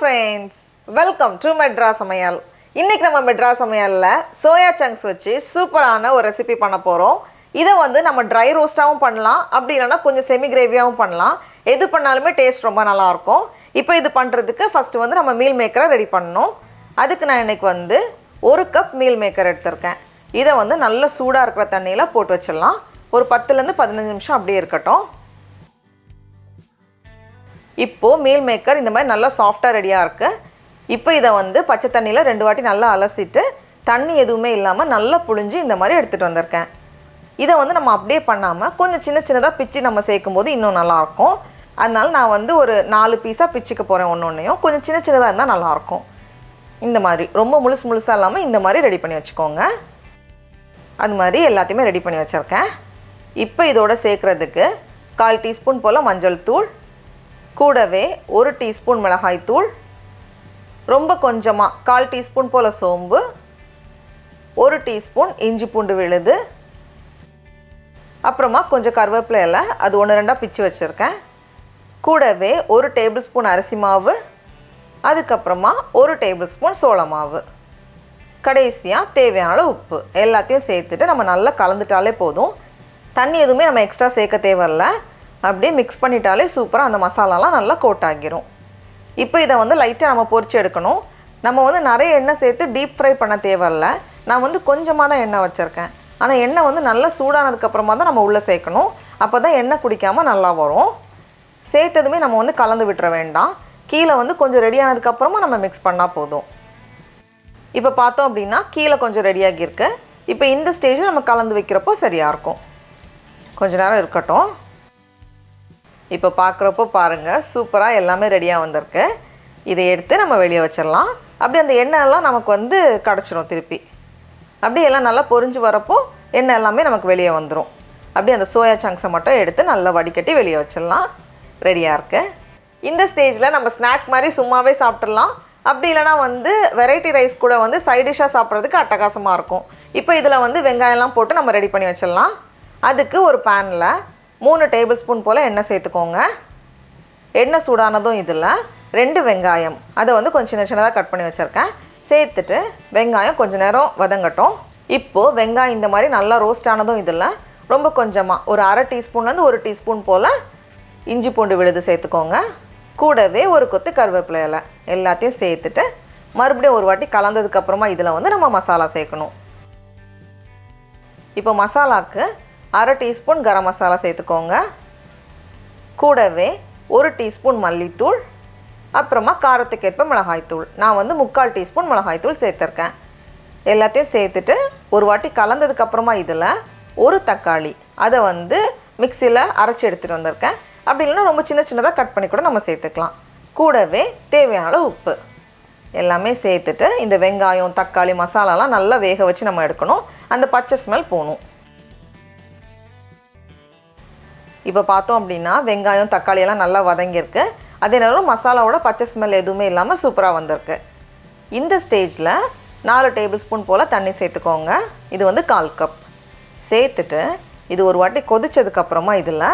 friends, welcome to Madras Samayal. இன்னைக்கு நம்ம Madras Samayalல soya chunks வச்சு சூப்பரான ஒரு ரெசிபி பண்ண போறோம். இத வந்து நம்ம dry roastாவும் பண்ணலாம், அப்படி இல்லனா கொஞ்சம் semi gravyயாவும் பண்ணலாம். எது பண்ணாலுமே டேஸ்ட் ரொம்ப நல்லா இருக்கும். இப்போ இது பண்றதுக்கு ஃபர்ஸ்ட் வந்து நம்ம மீல் மேக்கரை ரெடி பண்ணனும். அதுக்கு நான் இன்னைக்கு வந்து 1 கப் மீல் மேக்கர் எடுத்துர்க்கேன். இத வந்து நல்ல சூடா இருக்கிற தண்ணியில போட்டு வச்சிரலாம். ஒரு 10 ல இருந்து 15 நிமிஷம் அப்படியே இருக்கட்டும். இப்போ மீல் மேக்கர் இந்த மாதிரி நல்லா சாஃப்ட்டா ரெடியா இருக்கு. இப்போ இத வந்து பச்சை தண்ணில 2 வாட்டி நல்லா அலசிட்டு தண்ணி எதுவுமே இல்லாம நல்லா புழிஞ்சு இந்த மாதிரி எடுத்துட்டு வந்திருக்கேன். இத வந்து நம்ம அப்படியே பண்ணாம கொஞ்சம் சின்ன சின்னதா பிச்சி நம்ம சேக்கும்போது இன்னும் நல்லா இருக்கும். அதனால நான் வந்து ஒரு 4 பீஸா பிச்சிக்க போறேன் ஒண்ணொண்ணையும். கொஞ்சம் சின்ன சின்னதா இருந்தா நல்லா இருக்கும். இந்த மாதிரி ரொம்ப முழுசா இல்லாம இந்த மாதிரி ரெடி பண்ணி வச்சுக்கோங்க. அது மாதிரி எல்லாத்தையுமே ரெடி பண்ணி வச்சிருக்கேன். இப்போ இதோட சேக்கிறதுக்கு 1/4 டீஸ்பூன் போல மஞ்சள் தூள், கூடவே 1 டீஸ்பூன் மிளகாய் தூள், ரொம்ப கொஞ்சமா 1/4 டீஸ்பூன் போல சோம்பு, 1 டீஸ்பூன் இஞ்சி பூண்டு விழுது, அப்புறமா கொஞ்சம் கருவேப்பிலை இலை அது 1-2 பிச்சு வச்சிருக்கேன். கூடவே 1 டேபிள்ஸ்பூன் அரிசி மாவு, அதுக்கப்புறமா 1 டேபிள்ஸ்பூன் சோள மாவு, கடைசியா தேவையான உப்பு எல்லாத்தையும் சேர்த்துட்டு நம்ம நல்லா கலந்துட்டாலே போதும். தண்ணி எதுவுமே நம்ம எக்ஸ்ட்ரா சேர்க்க தேவையில்ல. அப்படியே மிக்ஸ் பண்ணிட்டாலே சூப்பரா அந்த மசாலாலாம் நல்லா கோட் ஆகிரும். இப்போ இத வந்து லைட்டா நம்ம பொரிச்சு எடுக்கணும். நம்ம வந்து நிறைய எண்ணெய் சேர்த்து டீப் ஃப்ரை பண்ண தேவையில்ல. நான் வந்து கொஞ்சமா தான் எண்ணெய் வச்சிருக்கேன். ஆனா எண்ணெய் வந்து நல்லா சூடானதுக்கு அப்புறமா தான் நம்ம உள்ள சேர்க்கணும். அப்பதான் எண்ணெய் குடிக்காம நல்லா வரும். சேர்த்ததுமே நம்ம வந்து கலந்து விட்டுற வேண்டாம். கீழ வந்து கொஞ்சம் ரெடி ஆனதுக்கு அப்புறமா நம்ம மிக்ஸ் பண்ணா போதும். இப்போ பார்த்தோம் அப்படினா கீழ கொஞ்சம் ரெடி ஆகி இருக்கு. இப்போ இந்த ஸ்டேஜ்ல நம்ம கலந்து வைக்கிறப்போ சரியா இருக்கும். கொஞ்ச நேரம் இருக்கட்டும். இப்போ பார்க்கறப்போ பாருங்க சூப்பரா எல்லாமே ரெடியா வந்திருக்கு. இதை எடுத்து நம்ம வெளிய வச்சிரலாம். அப்படியே அந்த எண்ணெய் எல்லாம் நமக்கு வந்து கடச்சிரும் திருப்பி. அப்படியே எல்லாம் நல்லா பொரிஞ்சு வரப்போ எண்ணெய் எல்லாமே நமக்கு வெளிய வந்துரும். அப்படியே அந்த சோயா சங்க்ஸை மட்டும் எடுத்து நல்லா வடிகட்டி வெளிய வச்சிரலாம். ரெடியா இருக்கு. இந்த ஸ்டேஜ்ல நம்ம ஸ்நாக் மாதிரி சும்மாவே சாப்பிடலாம். அப்படி இல்லனா வந்து வெரைட்டி ரைஸ் கூட வந்து சைடு டிஷ்ஷா சாப்பிடுறதுக்கு அட்டகாசமா இருக்கும். இப்போ இதல வந்து வெங்காயம் எல்லாம் போட்டு நம்ம ரெடி பண்ணி வச்சிரலாம். அதுக்கு ஒரு panல 3 டேபிள்ஸ்பூன் போல எண்ணெய் சேர்த்துக்கோங்க. எண்ணெய் சூடானதும் இதில் 2 வெங்காயம் அதை வந்து கொஞ்சம் சின்னதாக கட் பண்ணி வச்சுருக்கேன் சேர்த்துட்டு வெங்காயம் கொஞ்ச நேரம் வதங்கட்டும். இப்போது வெங்காயம் இந்த மாதிரி நல்லா ரோஸ்ட் ஆனதும் இதில் ரொம்ப கொஞ்சமாக ஒரு 1/2 டீஸ்பூன்லேருந்து 1 டீஸ்பூன் போல் இஞ்சி பூண்டு விழுது சேர்த்துக்கோங்க. கூடவே ஒரு கொத்து கருவேப்பிலை இலை எல்லாத்தையும் சேர்த்துட்டு மறுபடியும் ஒரு வாட்டி கலந்ததுக்கப்புறமா இதில் வந்து நம்ம மசாலா சேர்க்கணும். இப்போ மசாலாவுக்கு 1/2 டீஸ்பூன் கரம் மசாலா சேர்த்துக்கோங்க. கூடவே 1 டீஸ்பூன் மல்லித்தூள், அப்புறமா காரத்துக்கேற்ப மிளகாய் தூள். நான் வந்து 3/4 டீஸ்பூன் மிளகாய் தூள் சேர்த்துருக்கேன். எல்லாத்தையும் சேர்த்துட்டு ஒரு வாட்டி கலந்ததுக்கு அப்புறமா இதில் ஒரு தக்காளி அதை வந்து மிக்சியில் அரைச்சி எடுத்துகிட்டு வந்திருக்கேன். அப்படி இல்லைன்னா ரொம்ப சின்னதாக கட் பண்ணி கூட நம்ம சேர்த்துக்கலாம். கூடவே தேவையான உப்பு எல்லாமே சேர்த்துட்டு இந்த வெங்காயம் தக்காளி மசாலாலாம் நல்லா வேக வச்சு நம்ம எடுக்கணும். அந்த பச்சை ஸ்மெல் போகணும். இப்போ பார்த்தோம் அப்படின்னா வெங்காயம் தக்காளி எல்லாம் நல்லா வதங்கியிருக்கு. அதே நேரம் மசாலாவோட பச்சை ஸ்மெல் எதுவுமே இல்லாமல் சூப்பராக வந்திருக்கு. இந்த ஸ்டேஜில் 4 டேபிள்ஸ்பூன் போல் தண்ணி சேர்த்துக்கோங்க. இது வந்து 1/4 கப் சேர்த்துட்டு இது ஒரு வாட்டி கொதிச்சதுக்கப்புறமா இதில்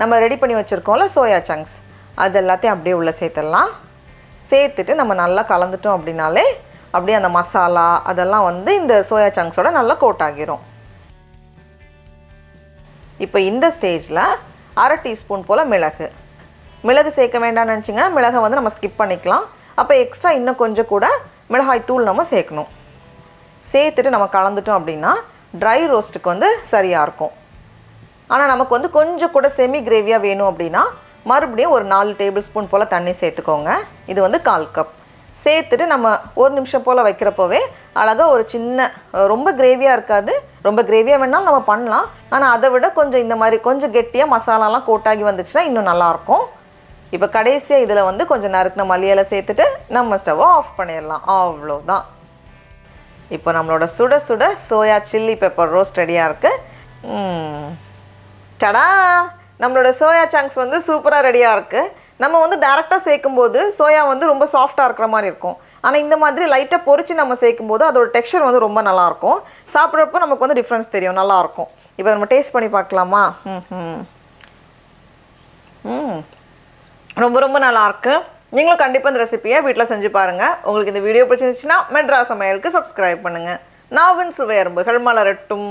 நம்ம ரெடி பண்ணி வச்சுருக்கோம்ல சோயா சங்க்ஸ் அது எல்லாத்தையும் அப்படியே உள்ளே சேர்த்துடலாம். சேர்த்துட்டு நம்ம நல்லா கலந்துட்டோம் அப்படின்னாலே அப்படியே அந்த மசாலா அதெல்லாம் வந்து இந்த சோயா சங்க்ஸோட நல்லா கோட் ஆகிரும். இப்போ இந்த ஸ்டேஜில் 1/2 டீஸ்பூன் போல் மிளகு சேர்க்க வேண்டாம்னு நினச்சிங்கன்னா மிளகை வந்து நம்ம ஸ்கிப் பண்ணிக்கலாம். அப்போ எக்ஸ்ட்ரா இன்னும் கொஞ்சம் கூட மிளகாய் தூள் நம்ம சேர்க்கணும். சேர்த்துட்டு நம்ம கலந்துட்டோம் அப்படின்னா ட்ரை ரோஸ்ட்டுக்கு வந்து சரியாக இருக்கும். ஆனால் நமக்கு வந்து கொஞ்சம் கூட செமி கிரேவியாக வேணும் அப்படின்னா மறுபடியும் ஒரு 4 டேபிள்ஸ்பூன் போல் தண்ணி சேர்த்துக்கோங்க. இது வந்து 1/4 கப் சேர்த்துட்டு நம்ம 1 நிமிஷம் போல் வைக்கிறப்போவே அழகாக ஒரு சின்ன ரொம்ப கிரேவியாக இருக்காது. ரொம்ப கிரேவியாக வேணாலும் நம்ம பண்ணலாம். ஆனால் அதை விட கொஞ்சம் இந்த மாதிரி கொஞ்சம் கெட்டியாக மசாலாலாம் கோட்டாகி வந்துச்சுன்னா இன்னும் நல்லாயிருக்கும். இப்போ கடைசியாக இதில் வந்து கொஞ்சம் நறுக்கின மல்லி இலை சேர்த்துட்டு நம்ம ஸ்டவ்வை ஆஃப் பண்ணிடலாம். அவ்வளோதான். இப்போ நம்மளோட சுட சுட சோயா சில்லி பெப்பர் ரோஸ்ட் ரெடியாக இருக்குது. டடா, நம்மளோட சோயா சங்க்ஸ் வந்து சூப்பராக ரெடியாக இருக்குது. நம்ம வந்து டைரெக்டாக சேர்க்கும்போது சோயா வந்து ரொம்ப சாஃப்டாக இருக்கிற மாதிரி இருக்கும். ஆனால் இந்த மாதிரி லைட்டாக பொரிச்சு நம்ம சேர்க்கும்போது அதோட டெக்ஸ்சர் வந்து ரொம்ப நல்லாயிருக்கும். சாப்பிட்றப்போ நமக்கு வந்து டிஃப்ரென்ஸ் தெரியும், நல்லாயிருக்கும். இப்போ நம்ம டேஸ்ட் பண்ணி பார்க்கலாமா? ரொம்ப ரொம்ப நல்லாயிருக்கு. நீங்களும் கண்டிப்பாக இந்த ரெசிபியை வீட்டில் செஞ்சு பாருங்கள். உங்களுக்கு இந்த வீடியோ பிடிச்சிருந்துச்சுன்னா மெட்ராஸ் சமையலுக்கு சப்ஸ்கிரைப் பண்ணுங்கள். நாவின் சுவையரும்புகள் மலரட்டும்.